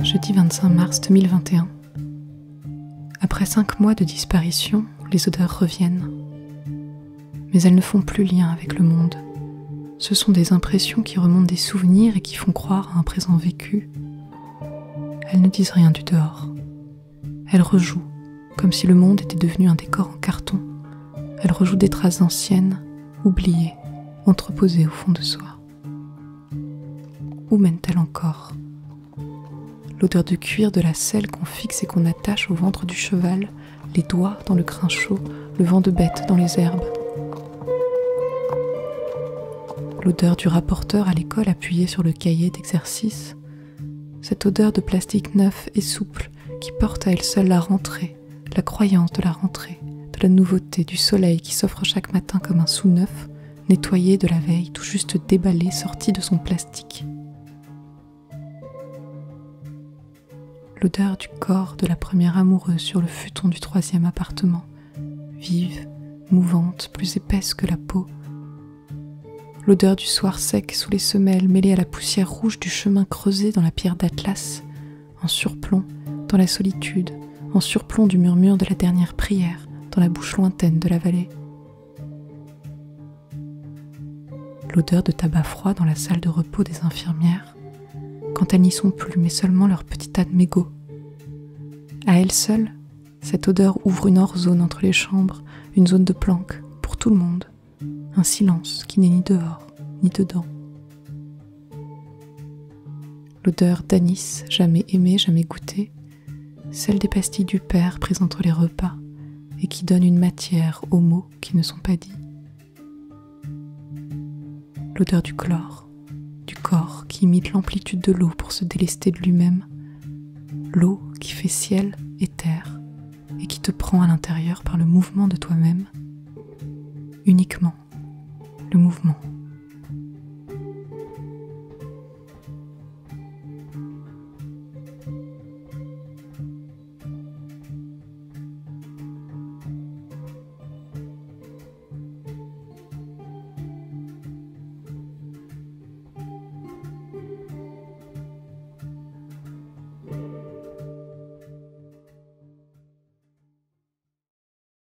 Jeudi 25 mars 2021. Après 5 mois de disparition, les odeurs reviennent. Mais elles ne font plus lien avec le monde. Ce sont des impressions qui remontent des souvenirs et qui font croire à un présent vécu. Elles ne disent rien du dehors. Elles rejouent, comme si le monde était devenu un décor en carton. Elles rejouent des traces anciennes, oubliées, entreposées au fond de soi. Où mènent-elles encore ? L'odeur de cuir de la selle qu'on fixe et qu'on attache au ventre du cheval, les doigts dans le crin chaud, le vent de bête dans les herbes. L'odeur du rapporteur à l'école appuyé sur le cahier d'exercice. Cette odeur de plastique neuf et souple qui porte à elle seule la rentrée, la croyance de la rentrée, de la nouveauté, du soleil qui s'offre chaque matin comme un sou neuf, nettoyé de la veille, tout juste déballé, sorti de son plastique. L'odeur du corps de la première amoureuse sur le futon du 3e appartement, vive, mouvante, plus épaisse que la peau. L'odeur du soir sec sous les semelles mêlée à la poussière rouge du chemin creusé dans la pierre d'Atlas, en surplomb, dans la solitude, en surplomb du murmure de la dernière prière, dans la bouche lointaine de la vallée. L'odeur de tabac froid dans la salle de repos des infirmières, quand elles n'y sont plus, mais seulement leur petit tas de mégots. À elle seule, cette odeur ouvre une hors-zone entre les chambres, une zone de planque, pour tout le monde. Un silence qui n'est ni dehors, ni dedans. L'odeur d'anis, jamais aimée, jamais goûtée, celle des pastilles du père prises entre les repas, et qui donne une matière aux mots qui ne sont pas dits. L'odeur du chlore, du corps qui imite l'amplitude de l'eau pour se délester de lui-même, l'eau qui fait ciel et terre et qui te prend à l'intérieur par le mouvement de toi-même, uniquement le mouvement.